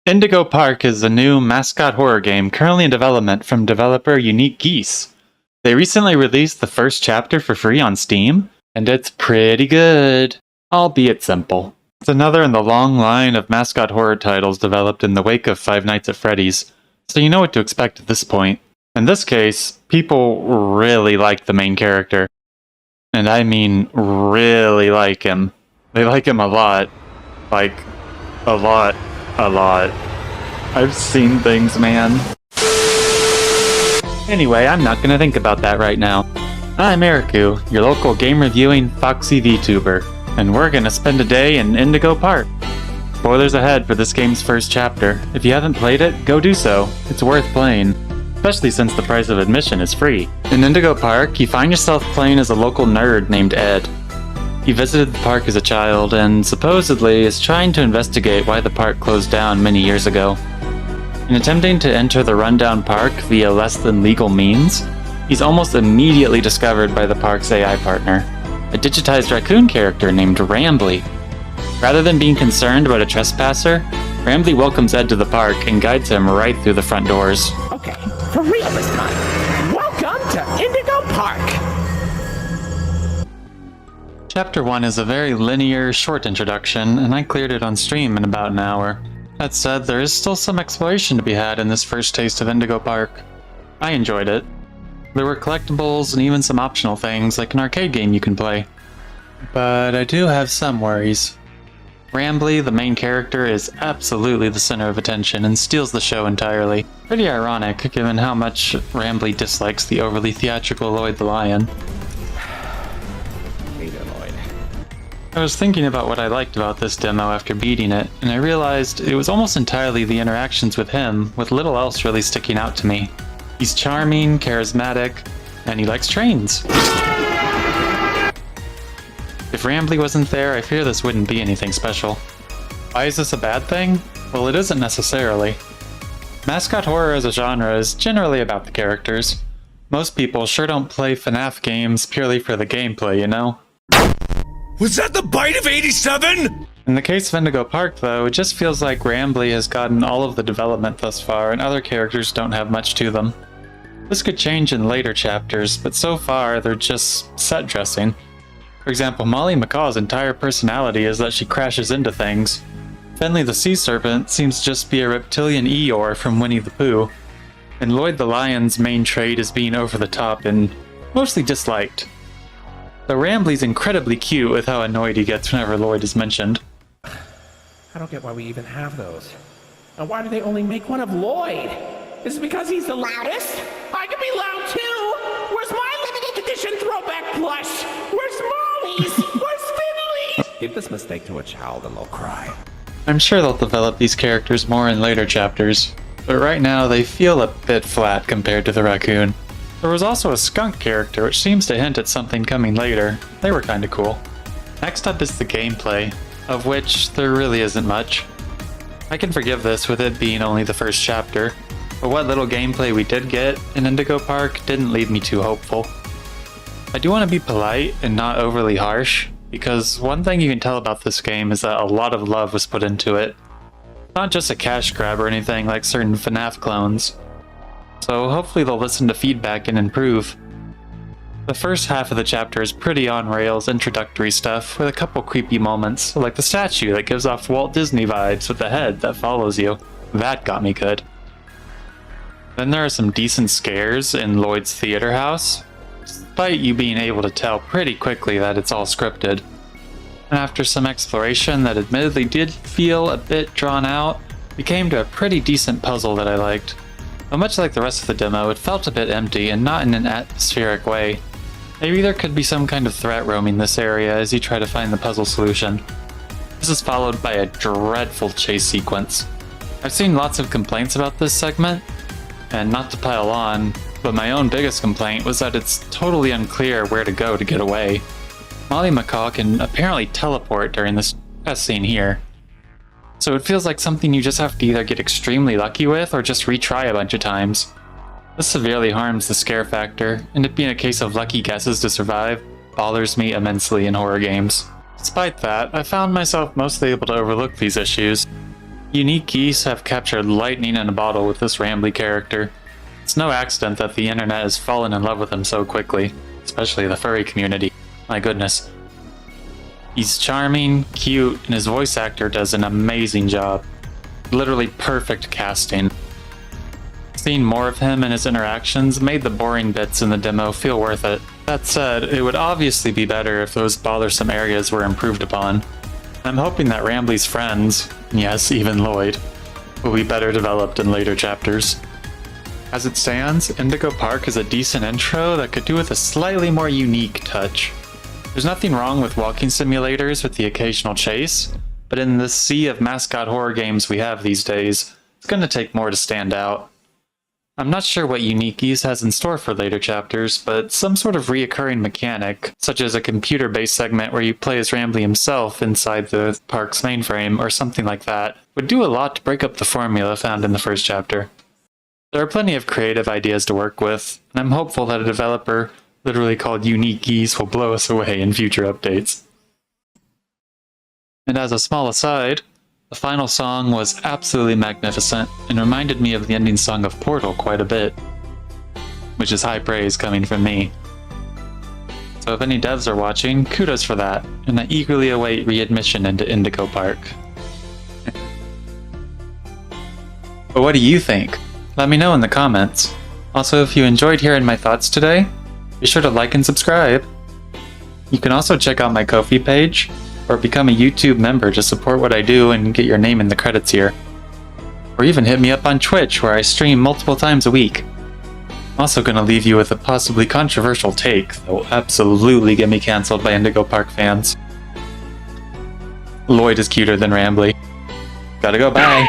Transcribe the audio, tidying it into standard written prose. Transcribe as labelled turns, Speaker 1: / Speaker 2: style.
Speaker 1: Indigo Park is a new Mascot Horror game currently in development from developer UniqueGeese. They recently released the first chapter for free on Steam, and it's pretty good, albeit simple. It's another in the long line of Mascot Horror titles developed in the wake of Five Nights at Freddy's, so you know what to expect at this point. In this case, people really like the main character. And I mean really like him. They like him a lot. Like, a lot. I've seen things, man. Anyway, I'm not gonna think about that right now. I'm Areku, your local game-reviewing Foxy VTuber, and we're gonna spend a day in Indigo Park. Spoilers ahead for this game's first chapter. If you haven't played it, go do so. It's worth playing, especially since the price of admission is free. In Indigo Park, you find yourself playing as a local nerd named Ed. He visited the park as a child and supposedly is trying to investigate why the park closed down many years ago. In attempting to enter the rundown park via less than legal means, he's almost immediately discovered by the park's AI partner, a digitized raccoon character named Rambley. Rather than being concerned about a trespasser, Rambley welcomes Ed to the park and guides him right through the front doors.
Speaker 2: Okay, for real this time. Welcome to Indigo Park!
Speaker 1: Chapter 1 is a very linear, short introduction, and I cleared it on stream in about an hour. That said, there is still some exploration to be had in this first taste of Indigo Park. I enjoyed it. There were collectibles and even some optional things, like an arcade game you can play. But I do have some worries. Rambley, the main character, is absolutely the center of attention and steals the show entirely. Pretty ironic, given how much Rambley dislikes the overly theatrical Lloyd the Lion. I was thinking about what I liked about this demo after beating it, and I realized it was almost entirely the interactions with him, with little else really sticking out to me. He's charming, charismatic, and he likes trains. If Rambley wasn't there, I fear this wouldn't be anything special. Why is this a bad thing? Well, it isn't necessarily. Mascot horror as a genre is generally about the characters. Most people sure don't play FNAF games purely for the gameplay, you know?
Speaker 3: Was that the bite of 87?
Speaker 1: In the case of Indigo Park, though, it just feels like Rambley has gotten all of the development thus far, and other characters don't have much to them. This could change in later chapters, but so far they're just set dressing. For example, Molly Macaw's entire personality is that she crashes into things. Finley the Sea Serpent seems to just be a reptilian Eeyore from Winnie the Pooh. And Lloyd the Lion's main trait is being over the top and mostly disliked. Though Rambley's incredibly cute with how annoyed he gets whenever Lloyd is mentioned.
Speaker 2: I don't get why we even have those. And why do they only make one of Lloyd? Is it because he's the loudest? I can be loud too! Where's my limited edition throwback plush? Where's Molly's? Where's Finley's? Give this mistake to a child and they'll cry.
Speaker 1: I'm sure they'll develop these characters more in later chapters, but right now they feel a bit flat compared to the raccoon. There was also a skunk character, which seems to hint at something coming later. They were kinda cool. Next up is the gameplay, of which there really isn't much. I can forgive this with it being only the first chapter, but what little gameplay we did get in Indigo Park didn't leave me too hopeful. I do want to be polite and not overly harsh, because one thing you can tell about this game is that a lot of love was put into it. Not just a cash grab or anything like certain FNAF clones. So hopefully they'll listen to feedback and improve. The first half of the chapter is pretty on-rails introductory stuff with a couple creepy moments, like the statue that gives off Walt Disney vibes with the head that follows you. That got me good. Then there are some decent scares in Lloyd's theater house, despite you being able to tell pretty quickly that it's all scripted. And after some exploration that admittedly did feel a bit drawn out, we came to a pretty decent puzzle that I liked. But much like the rest of the demo, it felt a bit empty and not in an atmospheric way. Maybe there could be some kind of threat roaming this area as you try to find the puzzle solution. This is followed by a dreadful chase sequence. I've seen lots of complaints about this segment, and not to pile on, but my own biggest complaint was that it's totally unclear where to go to get away. Molly Macaw can apparently teleport during this scene here. So it feels like something you just have to either get extremely lucky with or just retry a bunch of times. This severely harms the scare factor, and it being a case of lucky guesses to survive bothers me immensely in horror games. Despite that, I found myself mostly able to overlook these issues. UniqueGeese have captured lightning in a bottle with this Rambley character. It's no accident that the internet has fallen in love with him so quickly, especially the furry community. My goodness. He's charming, cute, and his voice actor does an amazing job. Literally perfect casting. Seeing more of him and his interactions made the boring bits in the demo feel worth it. That said, it would obviously be better if those bothersome areas were improved upon. I'm hoping that Rambley's friends, yes, even Lloyd, will be better developed in later chapters. As it stands, Indigo Park is a decent intro that could do with a slightly more unique touch. There's nothing wrong with walking simulators with the occasional chase, but in this sea of mascot horror games we have these days, it's going to take more to stand out. I'm not sure what UniqueGeese has in store for later chapters, but some sort of reoccurring mechanic, such as a computer-based segment where you play as Rambley himself inside the park's mainframe or something like that, would do a lot to break up the formula found in the first chapter. There are plenty of creative ideas to work with, and I'm hopeful that a developer literally called UniqueGeese will blow us away in future updates. And as a small aside, the final song was absolutely magnificent and reminded me of the ending song of Portal quite a bit, which is high praise coming from me. So if any devs are watching, kudos for that, and I eagerly await readmission into Indigo Park. But what do you think? Let me know in the comments. Also, if you enjoyed hearing my thoughts today, be sure to like and subscribe. You can also check out my Ko-fi page, or become a YouTube member to support what I do and get your name in the credits here. Or even hit me up on Twitch, where I stream multiple times a week. I'm also going to leave you with a possibly controversial take that will absolutely get me cancelled by Indigo Park fans. Lloyd is cuter than Rambley. Gotta go, bye!